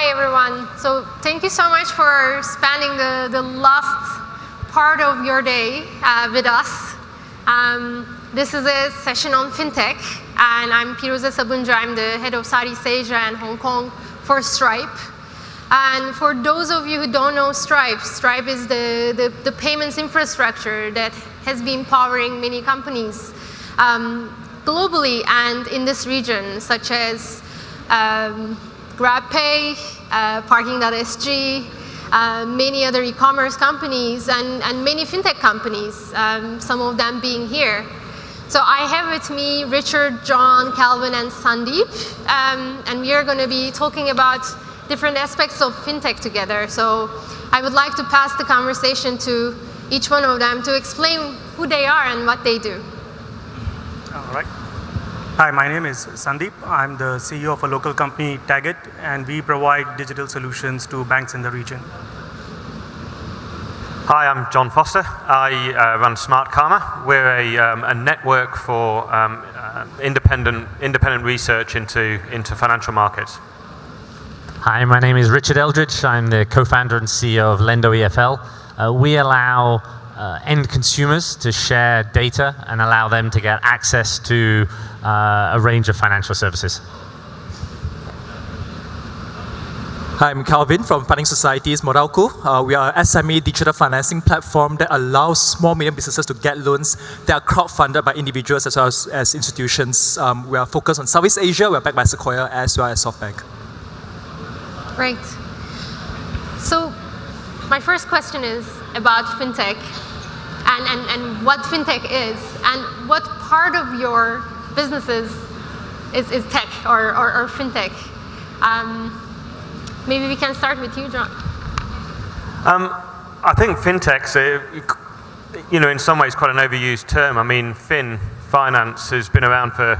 Hi everyone. So thank you so much for spending the last part of your day with us. This is a session on Fintech, and I'm Piruze Sabuncu. I'm the head of Southeast Asia and Hong Kong for Stripe. And for those of you who don't know Stripe, Stripe is the payments infrastructure that has been powering many companies globally and in this region, such as GrabPay, Parking.sg, many other e-commerce companies, and many fintech companies, some of them being here. So I have with me Richard, John, Kelvin, and Sandeep, and we are going to be talking about different aspects of fintech together. So I would like to pass the conversation to each one of them to explain who they are and what they do. All right. Hi, my name is Sandeep. I'm the CEO of a local company, Tagit, and we provide digital solutions to banks in the region. Hi, I'm John Foster. I run Smartkarma. We're a network for independent research into financial markets. Hi, my name is Richard Eldridge. I'm the co-founder and CEO of Lenddo EFL. We allow end consumers to share data and allow them to get access to a range of financial services. Hi, I'm Kelvin from Funding Society's Moralco. We are an SME digital financing platform that allows small medium businesses to get loans that are crowdfunded by individuals as well as institutions. We are focused on Southeast Asia. We are backed by Sequoia as well as SoftBank. Great. So my first question is about fintech and what fintech is and what part of your businesses is tech or fintech. Maybe we can start with you, John. I think fintech's, in some ways quite an overused term. I mean, finance has been around for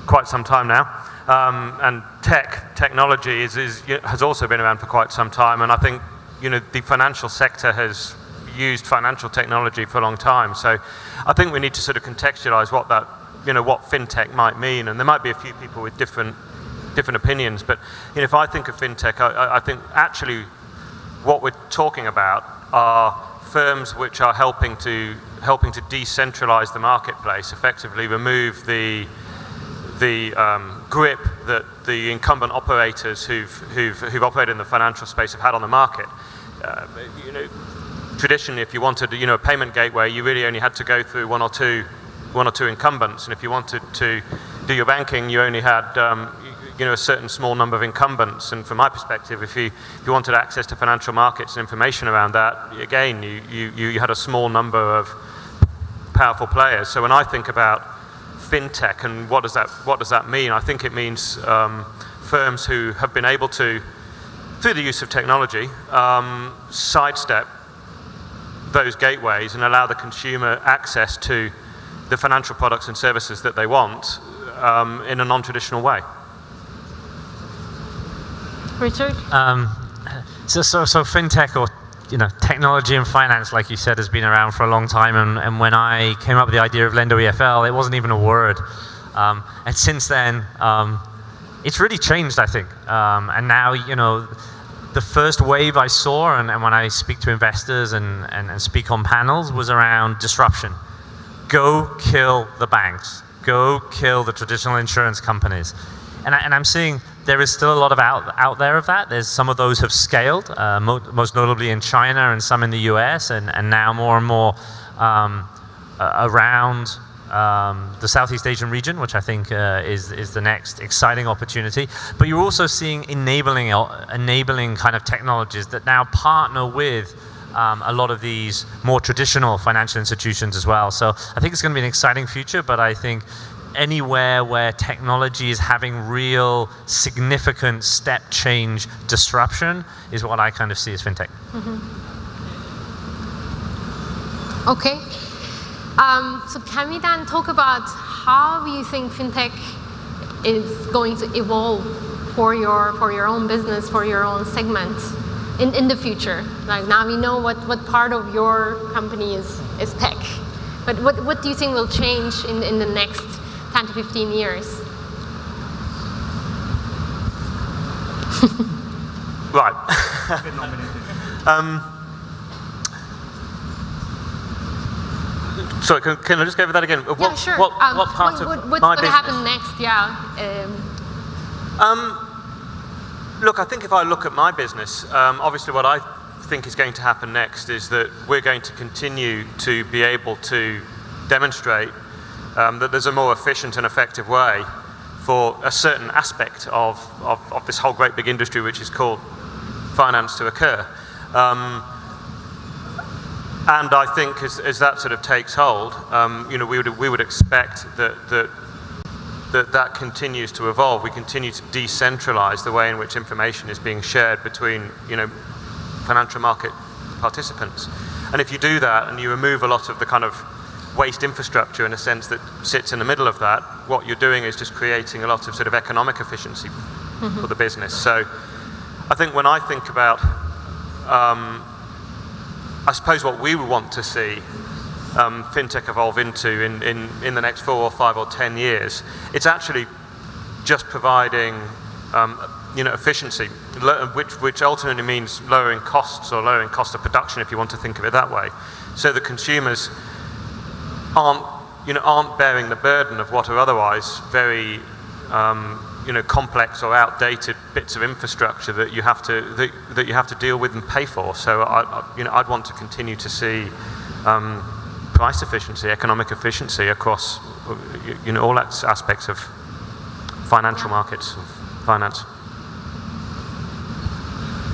quite some time now. And technology has also been around for quite some time. And I think, the financial sector has used financial technology for a long time. So I think we need to sort of contextualize what fintech might mean. And there might be a few people with different opinions. But if I think of fintech, I think actually what we're talking about are firms which are helping to decentralize the marketplace, effectively remove the grip that the incumbent operators who've operated in the financial space have had on the market. Traditionally, if you wanted a payment gateway, you really only had to go through one or two incumbents, and if you wanted to do your banking, you only had a certain small number of incumbents. And from my perspective, if you wanted access to financial markets and information around that, again, you had a small number of powerful players. So when I think about fintech and what does that mean, I think it means firms who have been able to, through the use of technology, sidestep those gateways and allow the consumer access to the financial products and services that they want in a non-traditional way. Richard? So fintech or technology and finance, like you said, has been around for a long time. And when I came up with the idea of Lenddo EFL, it wasn't even a word. And since then, it's really changed, I think. And now, the first wave I saw, and when I speak to investors and speak on panels, was around disruption. Go kill the banks. Go kill the traditional insurance companies. And I'm seeing there is still a lot of out there of that. There's some of those have scaled, most notably in China and some in the US, and now more and more around the Southeast Asian region, which I think is the next exciting opportunity. But you're also seeing enabling kind of technologies that now partner with a lot of these more traditional financial institutions as well. So I think it's going to be an exciting future, but I think anywhere where technology is having real significant step change disruption is what I kind of see as fintech. Mm-hmm. Okay. So can we then talk about how you think fintech is going to evolve for your own business, for your own segment in the future? Like now we know what part of your company is tech, but what do you think will change in the next 10 to 15 years? Right. Sorry, can I just go over that again? Yeah, sure. What part of what's my going to business? happen next? Yeah. Look, I think if I look at my business, obviously what I think is going to happen next is that we're going to continue to be able to demonstrate that there's a more efficient and effective way for a certain aspect of this whole great big industry which is called finance to occur. And I think as that sort of takes hold, we would expect that continues to evolve. We continue to decentralize the way in which information is being shared between, financial market participants. And if you do that and you remove a lot of the kind of waste infrastructure in a sense that sits in the middle of that, what you're doing is just creating a lot of sort of economic efficiency for the business. So I think when I think about, I suppose what we would want to see fintech evolve into in the next 4 or 5 or 10 years, it's actually just providing efficiency, which ultimately means lowering costs or lowering cost of production, if you want to think of it that way. So the consumers aren't bearing the burden of what are otherwise very complex or outdated bits of infrastructure that you have to deal with and pay for. So I'd want to continue to see price efficiency, economic efficiency across all aspects of financial markets, of finance.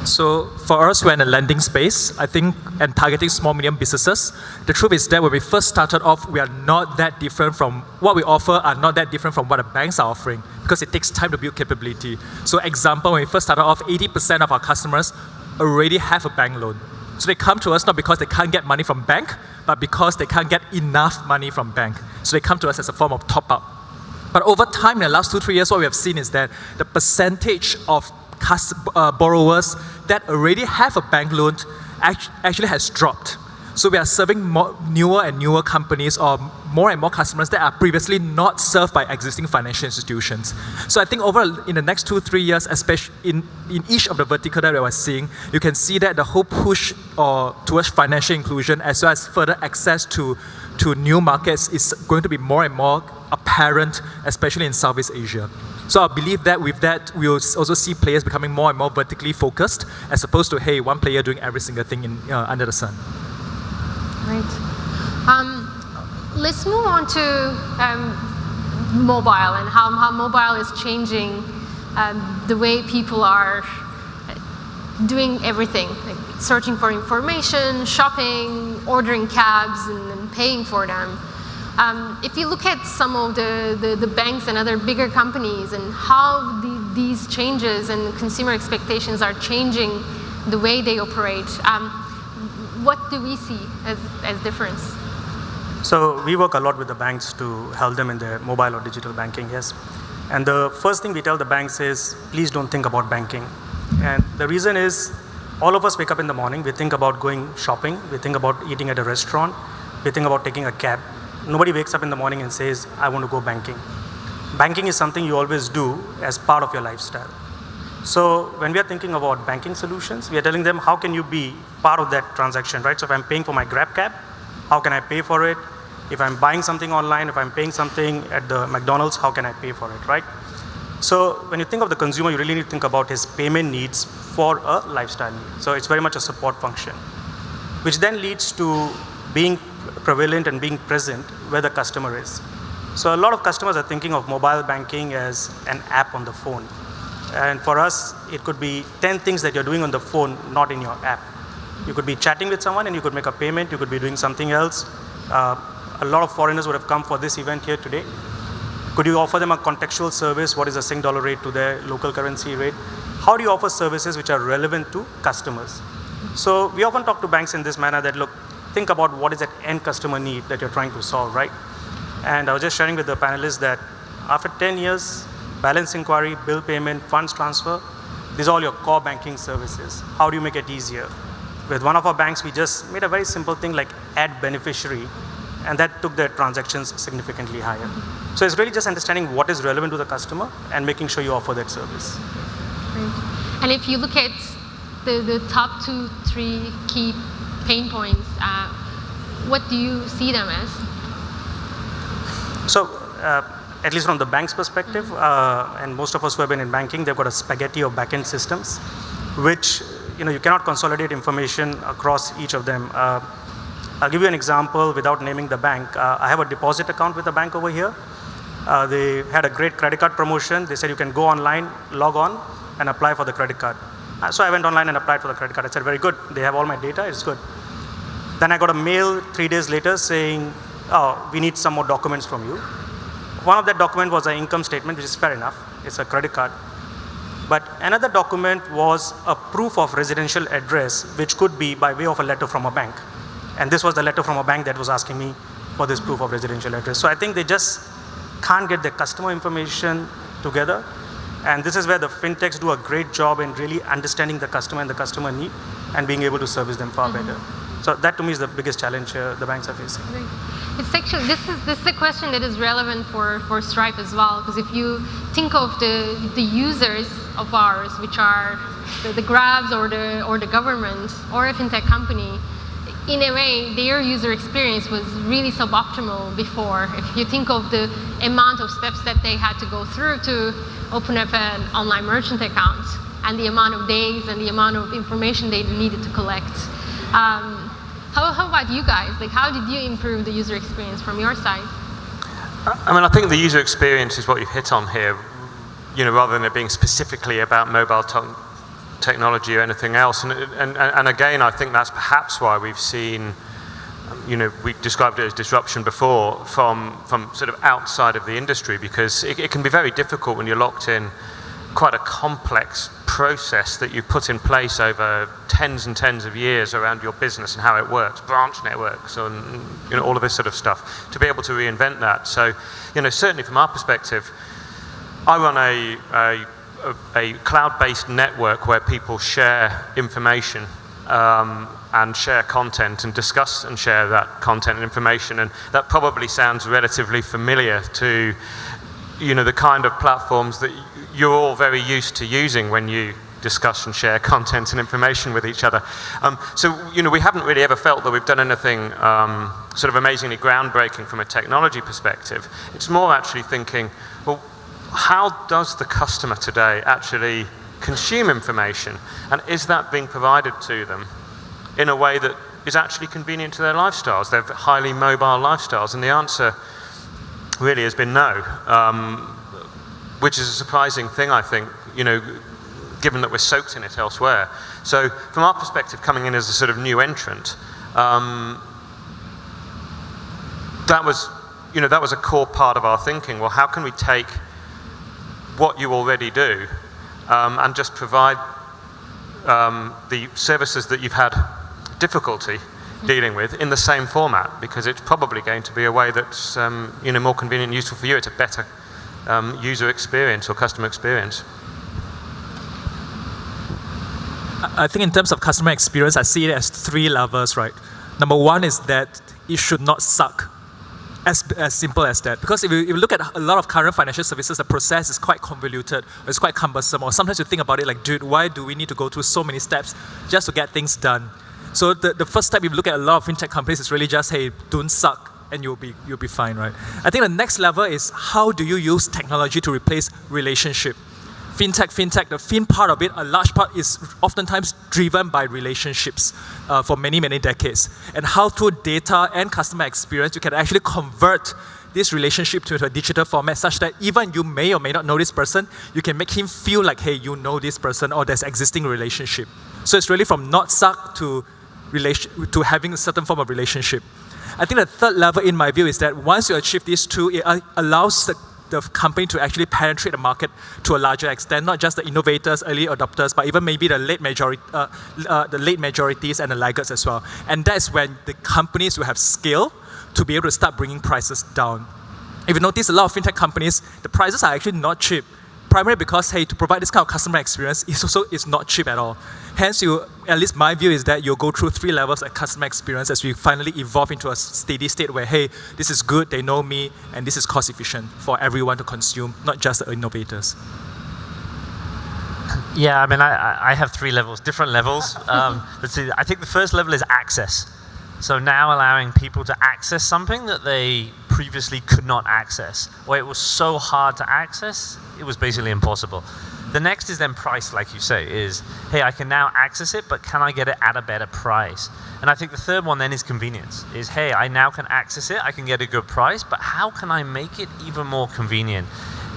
So for us, we're in a lending space, I think, and targeting small, medium businesses. The truth is that when we first started off, we are not that different from what we offer, are not that different from what the banks are offering, because it takes time to build capability. So example, when we first started off, 80% of our customers already have a bank loan. So they come to us not because they can't get money from bank, but because they can't get enough money from bank. So they come to us as a form of top-up. But over time, in the last 2-3 years, what we have seen is that the percentage of borrowers that already have a bank loan actually has dropped. So we are serving newer and newer companies or more and more customers that are previously not served by existing financial institutions. So I think in the next 2-3 years, especially in each of the vertical that we are seeing, you can see that the whole push towards financial inclusion as well as further access to new markets is going to be more and more apparent, especially in Southeast Asia. So I believe that with that, we'll also see players becoming more and more vertically focused, as opposed to, hey, one player doing every single thing under the sun. Right. Let's move on to mobile and how mobile is changing the way people are doing everything, like searching for information, shopping, ordering cabs, and paying for them. If you look at some of the banks and other bigger companies and how these changes and consumer expectations are changing the way they operate, what do we see as difference? So we work a lot with the banks to help them in their mobile or digital banking, yes. And the first thing we tell the banks is, please don't think about banking. And the reason is, all of us wake up in the morning, we think about going shopping, we think about eating at a restaurant, we think about taking a cab. Nobody wakes up in the morning and says, I want to go banking. Banking is something you always do as part of your lifestyle. So when we are thinking about banking solutions, we are telling them, how can you be part of that transaction, right? So if I'm paying for my Grab cab, how can I pay for it? If I'm buying something online, if I'm paying something at the McDonald's, how can I pay for it, right? So when you think of the consumer, you really need to think about his payment needs for a lifestyle need. So it's very much a support function, which then leads to being prevalent and being present where the customer is. So a lot of customers are thinking of mobile banking as an app on the phone. And for us, it could be 10 things that you're doing on the phone, not in your app. You could be chatting with someone and you could make a payment, you could be doing something else. A lot of foreigners would have come for this event here today. Could you offer them a contextual service? What is the Sing dollar rate to their local currency rate? How do you offer services which are relevant to customers? So we often talk to banks in this manner that, look, think about what is that end customer need that you're trying to solve, right? And I was just sharing with the panelists that after 10 years, balance inquiry, bill payment, funds transfer, these are all your core banking services. How do you make it easier? With one of our banks, we just made a very simple thing like add beneficiary, and that took their transactions significantly higher. So it's really just understanding what is relevant to the customer and making sure you offer that service. And if you look at the top 2-3 key pain points, what do you see them as? So, at least from the bank's perspective, and most of us who have been in banking, they've got a spaghetti of backend systems, which you cannot consolidate information across each of them. I'll give you an example without naming the bank. I have a deposit account with the bank over here. They had a great credit card promotion. They said you can go online, log on, and apply for the credit card. So I went online and applied for the credit card. I said, very good. They have all my data. It's good. Then I got a mail 3 days later saying, oh, we need some more documents from you. One of that document was an income statement, which is fair enough. It's a credit card. But another document was a proof of residential address, which could be by way of a letter from a bank. And this was the letter from a bank that was asking me for this proof of residential address. So I think they just can't get their customer information together. And this is where the fintechs do a great job in really understanding the customer and the customer need and being able to service them far better. So that to me is the biggest challenge the banks are facing. It's actually, this is a question that is relevant for Stripe as well, because if you think of the users of ours, which are the Grabs or the government or a fintech company, in a way, their user experience was really suboptimal before. If you think of the amount of steps that they had to go through to open up an online merchant account, and the amount of days and the amount of information they needed to collect. How about you guys? Like, how did you improve the user experience from your side? I mean, I think the user experience is what you've hit on here, rather than it being specifically about mobile technology or anything else. And again, I think that's perhaps why we've seen, we described it as disruption before from sort of outside of the industry, because it can be very difficult when you're locked in quite a complex process that you put in place over tens and tens of years around your business and how it works, branch networks and all of this sort of stuff, to be able to reinvent that. So, certainly from our perspective, I run a cloud-based network where people share information and share content and discuss and share that content and information, and that probably sounds relatively familiar to the kind of platforms that you're all very used to using when you discuss and share content and information with each other. So we haven't really ever felt that we've done anything sort of amazingly groundbreaking from a technology perspective. It's more actually thinking, well, how does the customer today actually consume information, and is that being provided to them in a way that is actually convenient to their lifestyles, their highly mobile lifestyles? And the answer really has been no, which is a surprising thing, I think, given that we're soaked in it elsewhere. So from our perspective, coming in as a sort of new entrant, that was a core part of our thinking. Well, how can we take what you already do and just provide the services that you've had difficulty dealing with in the same format, because it's probably going to be a way that's more convenient and useful for you. It's a better user experience or customer experience. I think in terms of customer experience, I see it as 3 levels, right? Number 1 is that it should not suck. As simple as that. Because if you look at a lot of current financial services, the process is quite convoluted, or it's quite cumbersome, or sometimes you think about it like, dude, why do we need to go through so many steps just to get things done? So the first step, if you look at a lot of fintech companies, is really just, hey, don't suck, and you'll be fine, right? I think the next level is, how do you use technology to replace relationship? Fintech, the fin part of it, a large part is oftentimes driven by relationships for many, many decades. And how through data and customer experience, you can actually convert this relationship to a digital format such that even you may or may not know this person, you can make him feel like, hey, you know this person, or there's existing relationship. So it's really from not suck to having a certain form of relationship. I think the third level, in my view, is that once you achieve these 2, it allows the company to actually penetrate the market to a larger extent, not just the innovators, early adopters, but even maybe the late majorities and the laggards as well. And that's when the companies will have scale to be able to start bringing prices down. If you notice, a lot of fintech companies, the prices are actually not cheap, primarily because, hey, to provide this kind of customer experience is not cheap at all. Hence, at least my view is that you'll go through 3 levels of customer experience as we finally evolve into a steady state where, hey, this is good, they know me, and this is cost efficient for everyone to consume, not just the innovators. Yeah, I mean, I have 3 levels, different levels. Let's see, I think the first level is access. So now allowing people to access something that they previously could not access, or it was so hard to access, it was basically impossible. The next is then price, like you say, is, hey, I can now access it, but can I get it at a better price? And I think the third one then is convenience, is, hey, I now can access it, I can get a good price, but how can I make it even more convenient?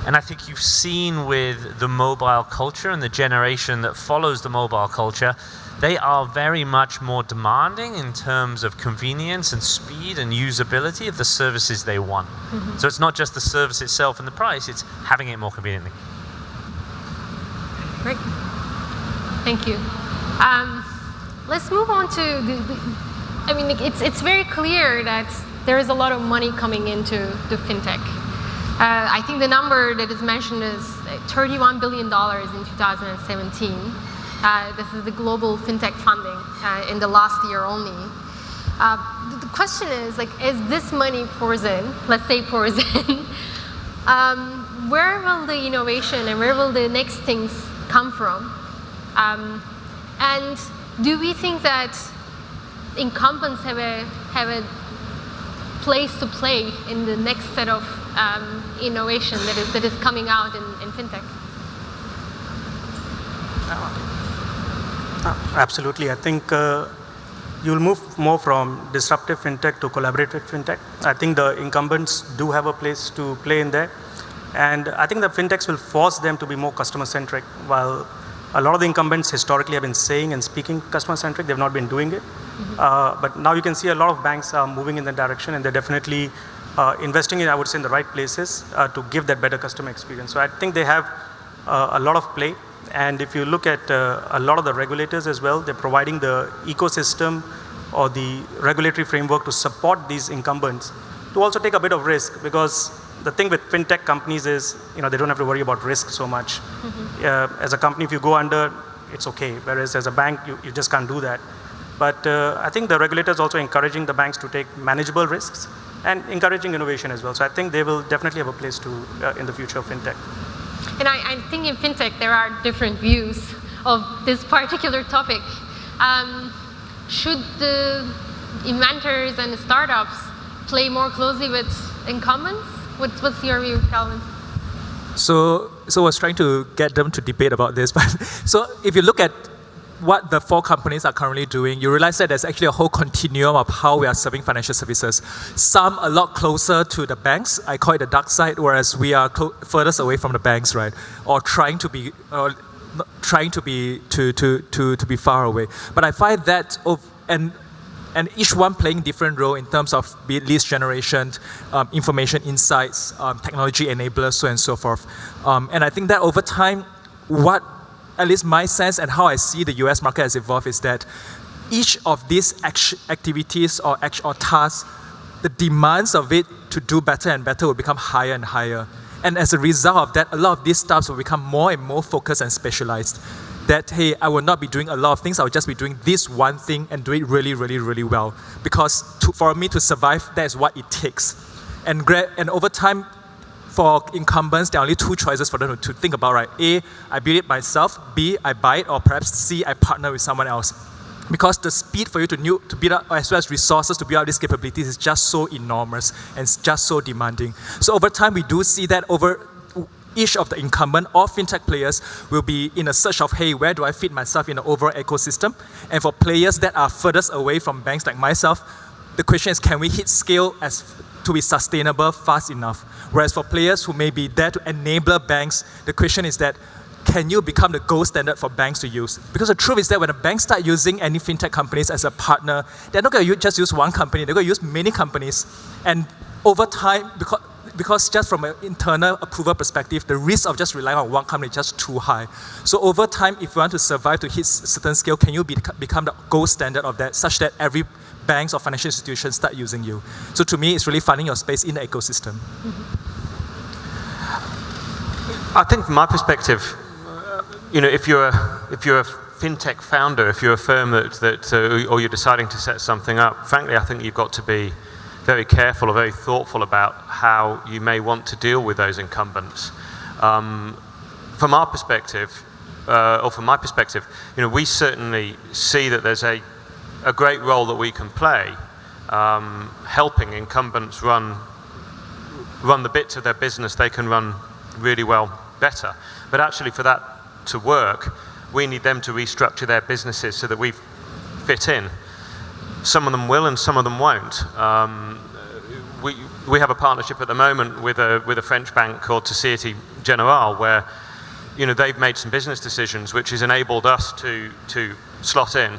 And I think you've seen with the mobile culture and the generation that follows the mobile culture, they are very much more demanding in terms of convenience and speed and usability of the services they want. Mm-hmm. So it's not just the service itself and the price, it's having it more conveniently. Great. Thank you. Let's move on to I mean, it's very clear that there is a lot of money coming into the fintech. I think the number that is mentioned is $31 billion in 2017. This is the global fintech funding in the last year only. The question is, like, as this money pours in, let's say pours in, where will the innovation and where will the next things come from? And do we think that incumbents have a place to play in the next set of innovation that is coming out in fintech? Absolutely. I think you'll move more from disruptive fintech to collaborative fintech. I think the incumbents do have a place to play in there. And I think the fintechs will force them to be more customer-centric. While a lot of the incumbents historically have been saying and speaking customer-centric, they've not been doing it. Mm-hmm. But now you can see a lot of banks are moving in that direction, and they're definitely investing in, I would say, in the right places to give that better customer experience. So I think they have a lot of play. And if you look at a lot of the regulators as well, they're providing the ecosystem or the regulatory framework to support these incumbents to also take a bit of risk, because the thing with fintech companies is, they don't have to worry about risk so much. Mm-hmm. As a company, if you go under, it's okay. Whereas as a bank, you just can't do that. But I think the regulators also encouraging the banks to take manageable risks and encouraging innovation as well. So I think they will definitely have a place to in the future of fintech. And I think in fintech there are different views of this particular topic. Should the inventors and the startups play more closely with incumbents? What's your view, Kelvin? So I was trying to get them to debate about this, but so if you look at what the 4 companies are currently doing, you realize that there's actually a whole continuum of how we are serving financial services. Some a lot closer to the banks, I call it the dark side, whereas we are furthest away from the banks, right? Or trying to be far away. But I find that and each one playing different role in terms of be it lead generation, information insights, technology enablers, so on and so forth. And I think that over time, at least my sense and how I see the US market has evolved is that each of these activities or tasks, the demands of it to do better and better will become higher and higher. And as a result of that, a lot of these stuff will become more and more focused and specialized. That, hey, I will not be doing a lot of things, I will just be doing this one thing and do it really, really, really well. Because for me to survive, that is what it takes. And over time, for incumbents, there are only 2 choices for them to think about, right? A, I build it myself. B, I buy it. Or perhaps C, I partner with someone else. Because the speed for you to build up, as well as resources to build out these capabilities is just so enormous and it's just so demanding. So over time, we do see that over each of the incumbent or fintech players will be in a search of, hey, where do I fit myself in the overall ecosystem? And for players that are furthest away from banks like myself, the question is, can we hit scale to be sustainable fast enough? Whereas for players who may be there to enable banks, the question is that, can you become the gold standard for banks to use? Because the truth is that when a bank start using any fintech companies as a partner, they're not going to just use one company, they're going to use many companies. And over time, because just from an internal approval perspective, the risk of just relying on one company is just too high. So over time, if you want to survive to hit certain scale, can you become the gold standard of that, such that every banks or financial institutions start using you? So to me, it's really finding your space in the ecosystem. Mm-hmm. I think from my perspective, if you're a fintech founder, if you're a firm or you're deciding to set something up, frankly, I think you've got to be very careful or very thoughtful about how you may want to deal with those incumbents. From our perspective, or from my perspective, we certainly see that there's a great role that we can play, helping incumbents run the bits of their business they can run really well better. But actually, for that to work, we need them to restructure their businesses so that we fit in. Some of them will, and some of them won't. We have a partnership at the moment with a French bank called Société Générale, where they've made some business decisions which has enabled us to slot in,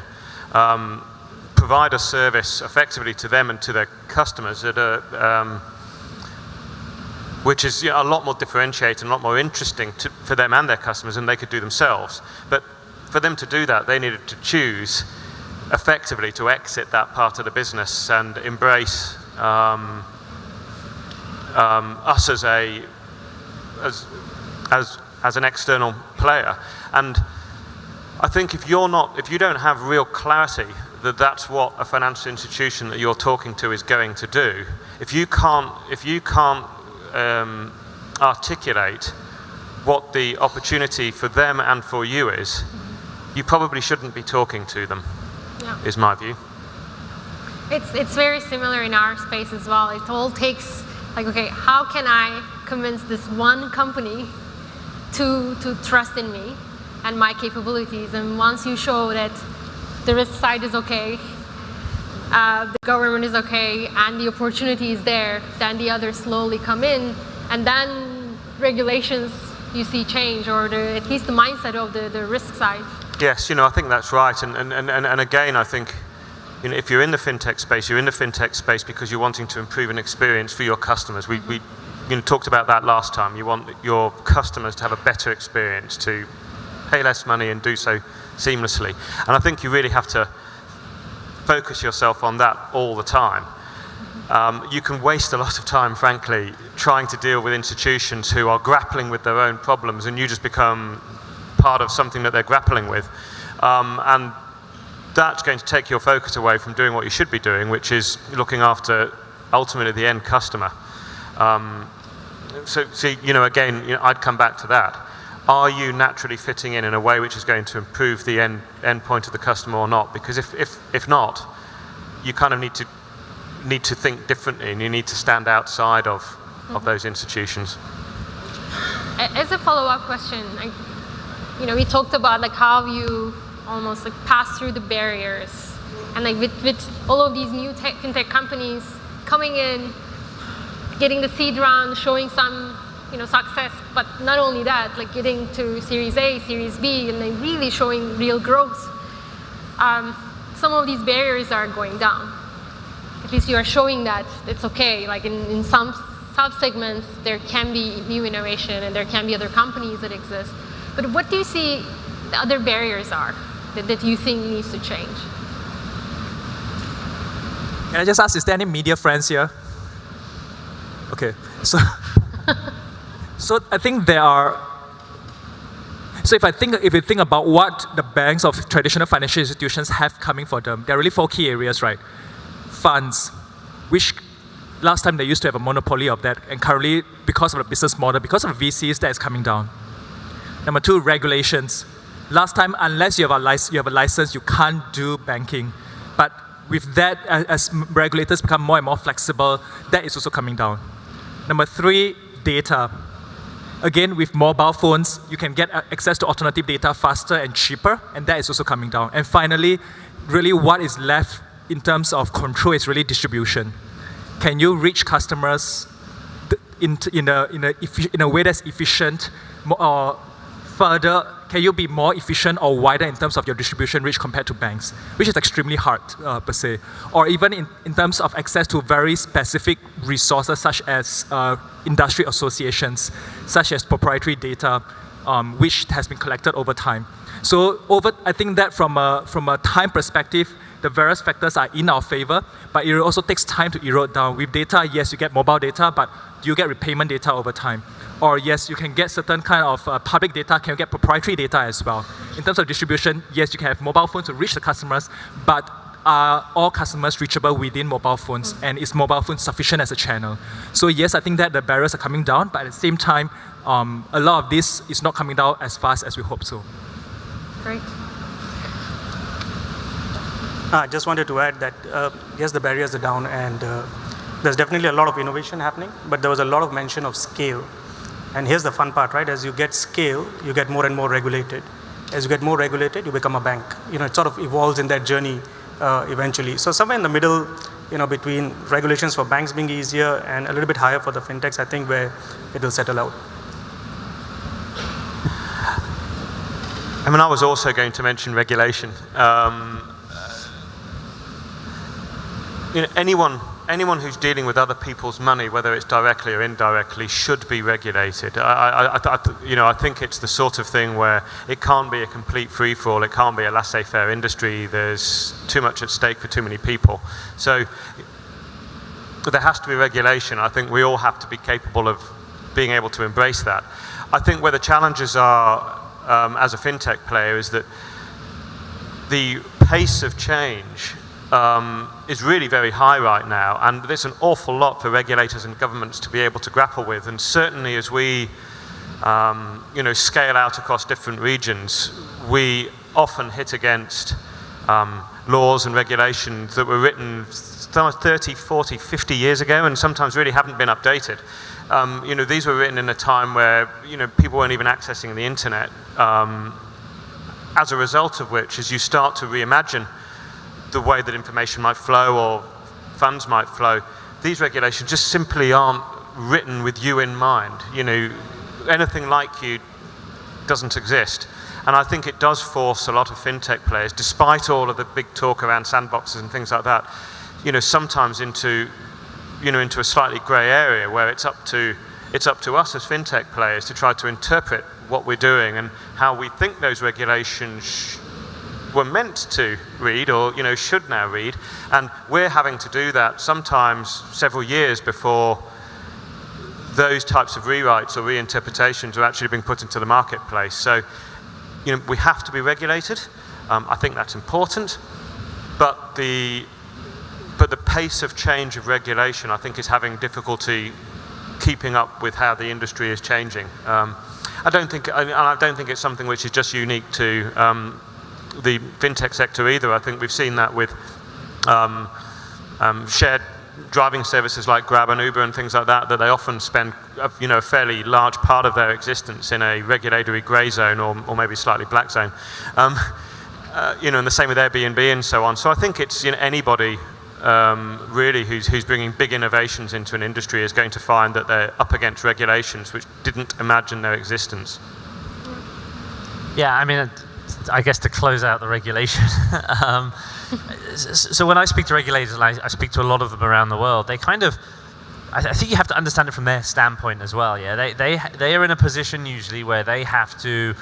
provide a service effectively to them and to their customers at which is a lot more differentiated and a lot more interesting for them and their customers than they could do themselves. But for them to do that, they needed to choose effectively to exit that part of the business and embrace us as an external player. And I think if you don't have real clarity that that's what a financial institution that you're talking to is going to do, if you can't articulate what the opportunity for them and for you is, you probably shouldn't be talking to them. Yeah. Is my view. It's very similar in our space as well. It all takes, okay, how can I convince this one company to trust in me and my capabilities? And once you show that the risk side is okay, the government is okay, and the opportunity is there, then the others slowly come in, and then regulations you see change, or at least the mindset of the risk side. Yes, I think that's right. And again, I think, if you're in the fintech space, you're in the fintech space because you're wanting to improve an experience for your customers. We talked about that last time. You want your customers to have a better experience, to pay less money and do so seamlessly. And I think you really have to focus yourself on that all the time. You can waste a lot of time, frankly, trying to deal with institutions who are grappling with their own problems, and you just become part of something that they're grappling with. And that's going to take your focus away from doing what you should be doing, which is looking after, ultimately, the end customer. So again, I'd come back to that. Are you naturally fitting in a way which is going to improve the end point of the customer or not? Because if not, you kind of need to think differently, and you need to stand outside of those institutions. As a follow-up question, we talked about how you almost pass through the barriers, and with all of these new fintech companies coming in, getting the seed round, showing some success, but not only that, getting to Series A, Series B, and really showing real growth. Some of these barriers are going down. At least you are showing that it's okay. In some sub-segments, there can be new innovation and there can be other companies that exist. But what do you see the other barriers are that you think needs to change? Can I just ask, is there any media friends here? Okay, so I think there are. So if you think about what the banks of traditional financial institutions have coming for them, there are really 4 key areas, right? Funds, which last time they used to have a monopoly of that, and currently, because of the business model, because of VCs, that is coming down. Number 2, regulations. Last time, unless you have a license, you can't do banking. But with that, as regulators become more and more flexible, that is also coming down. Number 3, data. Again, with mobile phones, you can get access to alternative data faster and cheaper, and that is also coming down. And finally, really what is left in terms of control is really distribution. Can you reach customers in a way that's efficient, or further, can you be more efficient or wider in terms of your distribution reach compared to banks, which is extremely hard per se, or even in terms of access to very specific resources such as industry associations, such as proprietary data, which has been collected over time. So I think that from a time perspective, the various factors are in our favor, but it also takes time to erode down. With data, yes, you get mobile data, but do you get repayment data over time? Or yes, you can get certain kind of public data, can you get proprietary data as well? In terms of distribution, yes, you can have mobile phones to reach the customers, but are all customers reachable within mobile phones, and is mobile phone sufficient as a channel? So yes, I think that the barriers are coming down, but at the same time, a lot of this is not coming down as fast as we hope so. Great. I just wanted to add that, yes, the barriers are down, and there's definitely a lot of innovation happening, but there was a lot of mention of scale. And here's the fun part, right? As you get scale, you get more and more regulated. As you get more regulated, you become a bank. It sort of evolves in that journey eventually. So somewhere in the middle, between regulations for banks being easier and a little bit higher for the fintechs, I think where it will settle out. I mean, I was also going to mention regulation. Anyone who's dealing with other people's money, whether it's directly or indirectly, should be regulated. I think it's the sort of thing where it can't be a complete free-for-all. It can't be a laissez-faire industry. There's too much at stake for too many people. So there has to be regulation. I think we all have to be capable of being able to embrace that. I think where the challenges are as a fintech player is that the pace of change is really very high right now, and there's an awful lot for regulators and governments to be able to grapple with. And certainly as we scale out across different regions, we often hit against laws and regulations that were written 30, 40, 50 years ago and sometimes really haven't been updated. These were written in a time where people weren't even accessing the internet. As a result of which, as you start to reimagine the way that information might flow or funds might flow, these regulations just simply aren't written with you in mind. Anything like you doesn't exist. And I think it does force a lot of fintech players, despite all of the big talk around sandboxes and things like that, sometimes into a slightly grey area where it's up to us as fintech players to try to interpret what we're doing and how we think those regulations were meant to read or should now read, and we're having to do that sometimes several years before those types of rewrites or reinterpretations are actually being put into the marketplace. So we have to be regulated. I think that's important, but the pace of change of regulation, I think, is having difficulty keeping up with how the industry is changing. I don't think it's something which is just unique to the fintech sector either. I think we've seen that with shared driving services like Grab and Uber and things like that they often spend a fairly large part of their existence in a regulatory grey zone or maybe slightly black zone. And the same with Airbnb and so on. So I think it's anybody really who's bringing big innovations into an industry is going to find that they're up against regulations which didn't imagine their existence. Yeah, I mean, I guess to close out the regulation. So when I speak to regulators, and I speak to a lot of them around the world, they kind of, I think you have to understand it from their standpoint as well. Yeah, they are in a position usually where they have to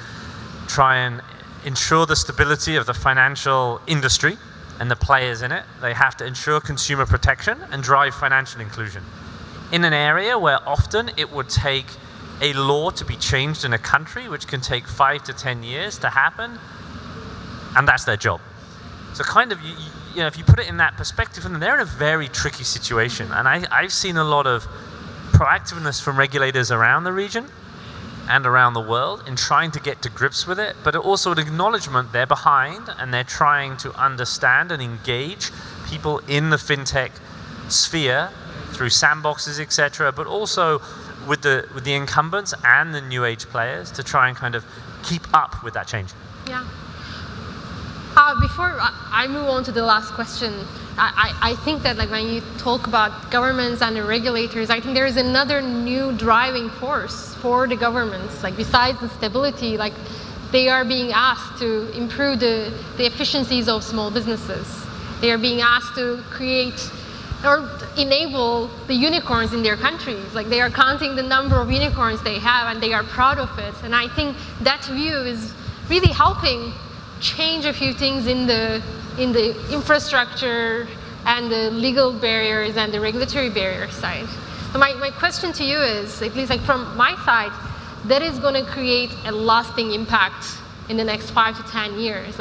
try and ensure the stability of the financial industry and the players in it. They have to ensure consumer protection and drive financial inclusion in an area where often it would take a law to be changed in a country, which can take 5 to 10 years to happen, and that's their job. So kind of, if you put it in that perspective, and they're in a very tricky situation. And I've seen a lot of proactiveness from regulators around the region and around the world in trying to get to grips with it, but also an acknowledgement they're behind and they're trying to understand and engage people in the fintech sphere through sandboxes, etc., but also with the incumbents and the new age players to try and kind of keep up with that change. Yeah. Before I move on to the last question, I think that when you talk about governments and the regulators, I think there is another new driving force for the governments. Besides the stability, they are being asked to improve the efficiencies of small businesses. They are being asked to create or enable the unicorns in their countries. They are counting the number of unicorns they have and they are proud of it. And I think that view is really helping change a few things in the infrastructure and the legal barriers and the regulatory barrier side. So my question to you is, at least from my side, that is going to create a lasting impact in the next 5 to 10 years.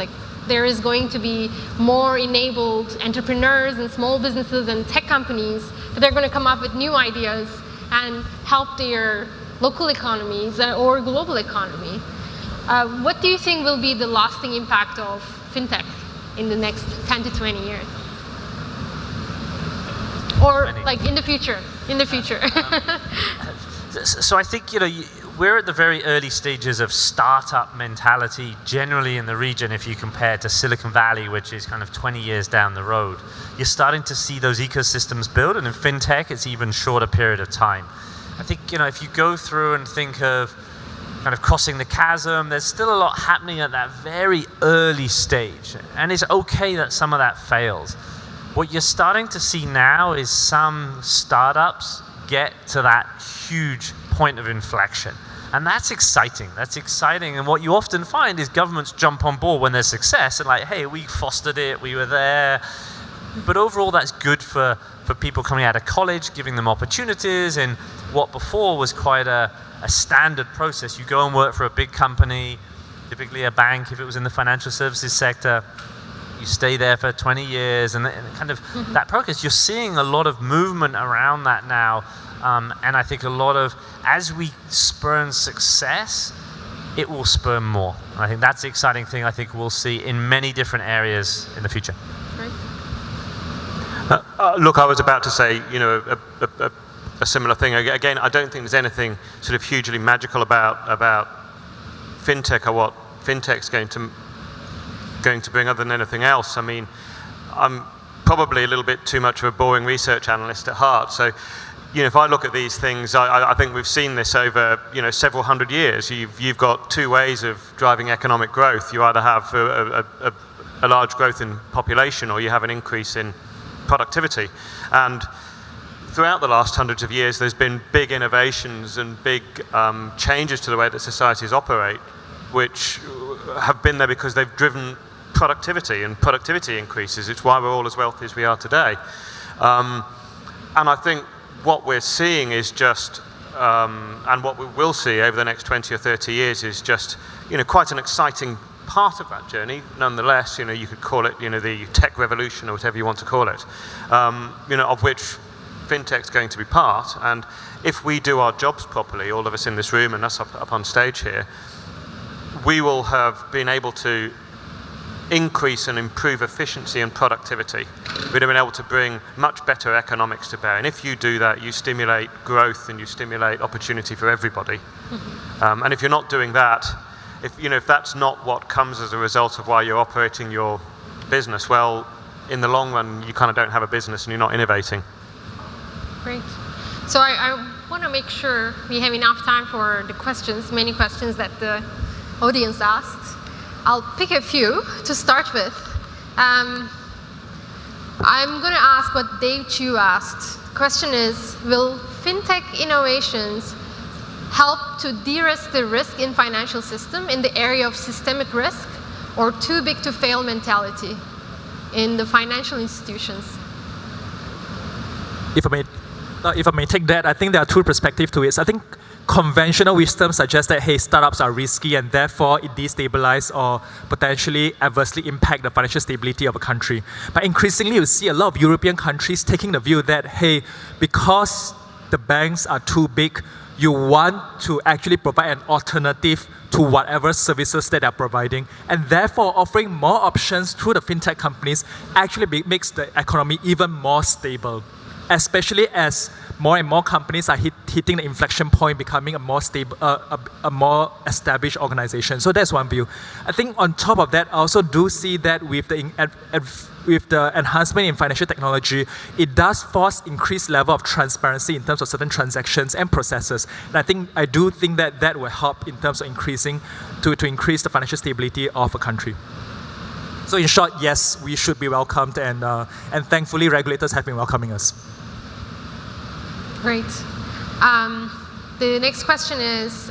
There is going to be more enabled entrepreneurs and small businesses and tech companies that are going to come up with new ideas and help their local economies or global economy. What do you think will be the lasting impact of fintech in the next 10 to 20 years? Or like in the future? In the future. So I think we're at the very early stages of startup mentality generally in the region. If you compare to Silicon Valley, which is kind of 20 years down the road, you're starting to see those ecosystems build, and in fintech, it's even shorter period of time. I think if you go through and think of kind of crossing the chasm, there's still a lot happening at that very early stage, and it's okay that some of that fails. What you're starting to see now is some startups get to that huge point of inflection. And that's exciting. That's exciting. And what you often find is governments jump on board when there's success and like, hey, we fostered it, we were there. But overall, that's good for people coming out of college, giving them opportunities in what before was quite a standard process. You go and work for a big company, typically a bank if it was in the financial services sector. You stay there for 20 years and kind of that progress. You're seeing a lot of movement around that now. And I think a lot of, as we spurn success, it will spur more. And I think that's the exciting thing I think we'll see in many different areas in the future. Look, I was about to say, a similar thing. Again, I don't think there's anything sort of hugely magical about fintech or what fintech's going to bring other than anything else. I mean, I'm probably a little bit too much of a boring research analyst at heart. So, if I look at these things, I think we've seen this over, several hundred years. You've got two ways of driving economic growth. You either have a large growth in population or you have an increase in productivity. And throughout the last hundreds of years, there's been big innovations and big changes to the way that societies operate, which have been there because they've driven productivity, and productivity increases. It's why we're all as wealthy as we are today. And I think what we're seeing is just, and what we will see over the next 20 or 30 years is just, quite an exciting part of that journey. Nonetheless, you could call it, the tech revolution or whatever you want to call it, of which fintech's going to be part. And if we do our jobs properly, all of us in this room and us up on stage here, we will have been able to increase and improve efficiency and productivity. We'd have been able to bring much better economics to bear. And if you do that, you stimulate growth and you stimulate opportunity for everybody. And if you're not doing that, if that's not what comes as a result of why you're operating your business, well, in the long run, you kind of don't have a business and you're not innovating. Great. So I want to make sure we have enough time for the questions, many questions that the audience asked. I'll pick a few to start with. I'm going to ask what Dave Chu asked. The question is, will fintech innovations help to de-risk the risk in financial system in the area of systemic risk or too big to fail mentality in the financial institutions? If I may take that, I think there are two perspectives to it. I think conventional wisdom suggests that, hey, startups are risky and therefore it destabilizes or potentially adversely impact the financial stability of a country. But increasingly, you see a lot of European countries taking the view that, hey, because the banks are too big, you want to actually provide an alternative to whatever services that they're providing. And therefore, offering more options through the fintech companies actually makes the economy even more stable, especially as more and more companies are hitting the inflection point, becoming a more stable, a more established organization. So that's one view. I think on top of that, I also do see that with the enhancement in financial technology, it does force increased level of transparency in terms of certain transactions and processes. And I do think that will help in terms of increase the financial stability of a country. So in short, yes, we should be welcomed, and thankfully regulators have been welcoming us. Great. The next question is,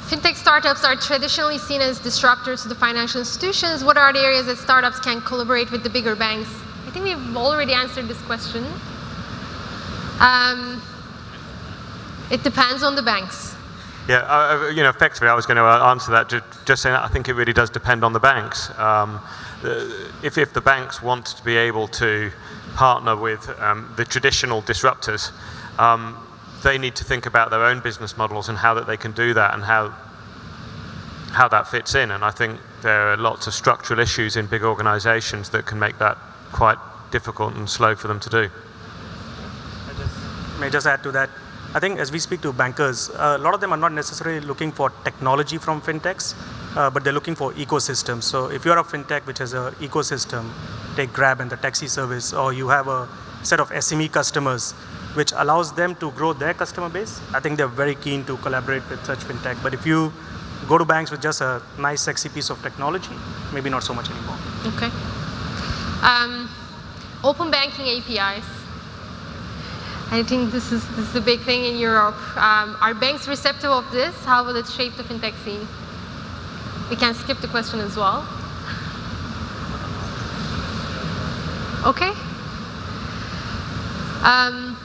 fintech startups are traditionally seen as disruptors to the financial institutions. What are the areas that startups can collaborate with the bigger banks? I think we've already answered this question. It depends on the banks. Yeah, effectively, I was going to answer that just saying that I think it really does depend on the banks. If the banks want to be able to partner with the traditional disruptors, they need to think about their own business models and how that they can do that, and how how that fits in. And I think there are lots of structural issues in big organizations that can make that quite difficult and slow for them to do. May I just add to that? I think as we speak to bankers, a lot of them are not necessarily looking for technology from fintechs, but they're looking for ecosystems. So if you're a fintech which has an ecosystem, take Grab and the taxi service, or you have a set of SME customers which allows them to grow their customer base, I think they're very keen to collaborate with such fintech. But if you go to banks with just a nice, sexy piece of technology, maybe not so much anymore. Okay. Open banking APIs. I think this is the big thing in Europe. Are banks receptive of this? How will it shape the fintech scene? We can skip the question as well. Okay.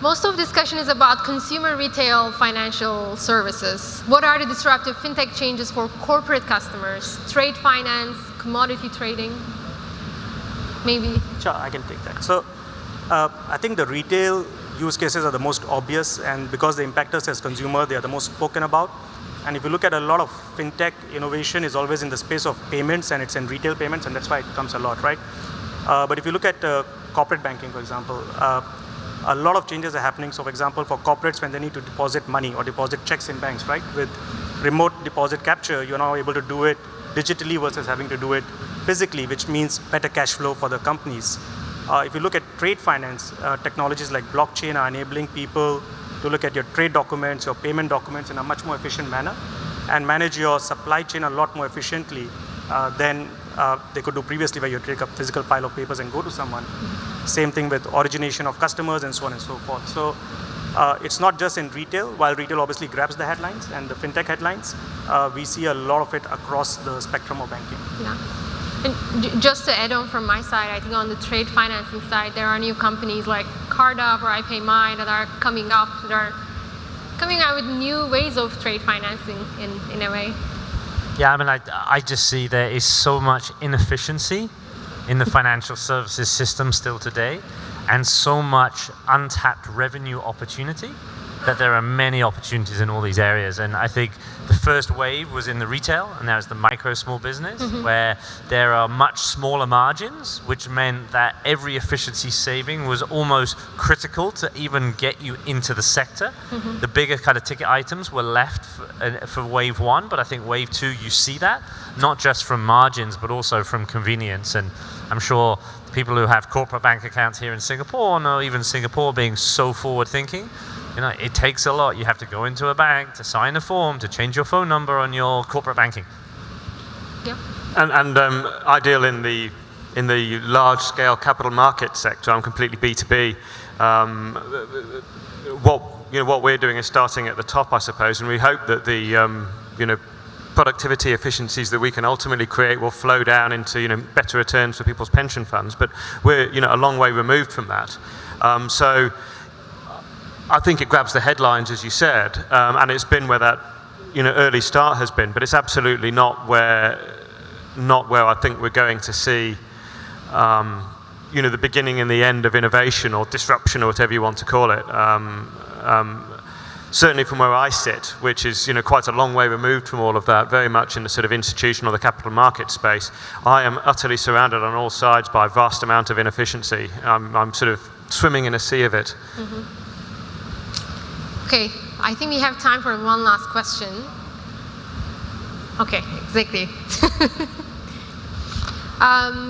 Most of discussion is about consumer retail financial services. What are the disruptive fintech changes for corporate customers? Trade finance, commodity trading? Maybe. Sure, I can take that. So I think the retail use cases are the most obvious, and because they impact us as consumer, they are the most spoken about. And if you look at a lot of fintech innovation is always in the space of payments, and it's in retail payments, and that's why it comes a lot, right? But if you look at corporate banking, for example, a lot of changes are happening. So for example, for corporates, when they need to deposit money or deposit checks in banks, right? With remote deposit capture, you're now able to do it digitally versus having to do it physically, which means better cash flow for the companies. If you look at trade finance, technologies like blockchain are enabling people to look at your trade documents, your payment documents in a much more efficient manner and manage your supply chain a lot more efficiently than they could do previously, where you take a physical pile of papers and go to someone. Same thing with origination of customers and so on and so forth. So it's not just in retail. While retail obviously grabs the headlines and the fintech headlines, we see a lot of it across the spectrum of banking. Yeah. And just to add on from my side, I think on the trade financing side, there are new companies like Cardup or iPayMy that are coming up, that are coming out with new ways of trade financing in a way. Yeah, I mean, I just see there is so much inefficiency in the financial services system still today, and so much untapped revenue opportunity, that there are many opportunities in all these areas. And I think the first wave was in the retail, and there's the micro small business, where there are much smaller margins, which meant that every efficiency saving was almost critical to even get you into the sector. The bigger kind of ticket items were left for wave one, but I think wave two, you see that, not just from margins, but also from convenience. And I'm sure people who have corporate bank accounts here in Singapore know even Singapore being so forward thinking. You know, it takes a lot. You have to go into a bank to sign a form, to change your phone number on your corporate banking. Yeah. And ideal in the large-scale capital market sector. I'm completely B2B. What we're doing is starting at the top, I suppose, and we hope that the productivity efficiencies that we can ultimately create will flow down into better returns for people's pension funds. But we're a long way removed from that. So I think it grabs the headlines, as you said, and it's been where that early start has been. But it's absolutely not where I think we're going to see the beginning and the end of innovation or disruption or whatever you want to call it. Certainly from where I sit, which is quite a long way removed from all of that, very much in the sort of institutional, the capital market space, I am utterly surrounded on all sides by a vast amount of inefficiency. I'm sort of swimming in a sea of it. Okay, I think we have time for one last question. Okay, exactly.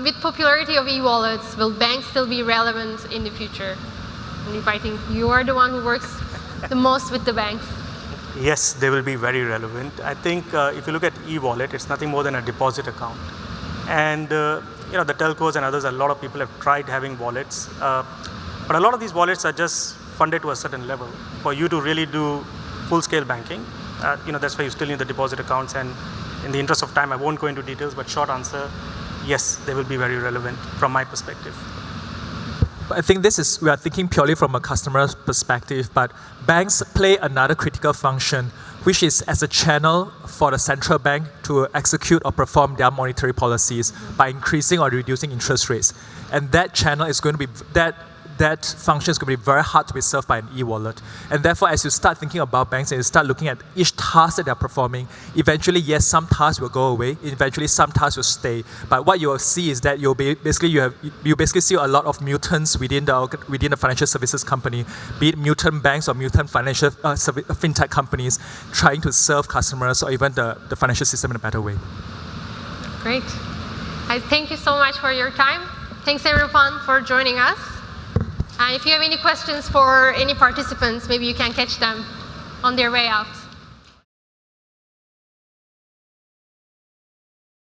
With popularity of e-wallets, will banks still be relevant in the future? And I think you are the one who works the most with the banks. Yes, they will be very relevant. I think if you look at e-wallet, it's nothing more than a deposit account. And the telcos and others, a lot of people have tried having wallets. But a lot of these wallets are just funded to a certain level. For you to really do full-scale banking, that's why you still need the deposit accounts. And in the interest of time, I won't go into details, but short answer, yes, they will be very relevant from my perspective. I think we are thinking purely from a customer's perspective, but banks play another critical function, which is as a channel for the central bank to execute or perform their monetary policies by increasing or reducing interest rates. And that channel is going to be, that function is going to be very hard to be served by an e-wallet. And therefore, as you start thinking about banks and you start looking at each task that they're performing, eventually, yes, some tasks will go away. Eventually, some tasks will stay. But what you will see is that you basically see a lot of mutants within the financial services company, be it mutant banks or mutant financial fintech companies trying to serve customers or even the financial system in a better way. Great. I thank you so much for your time. Thanks everyone for joining us. And if you have any questions for any participants, maybe you can catch them on their way out.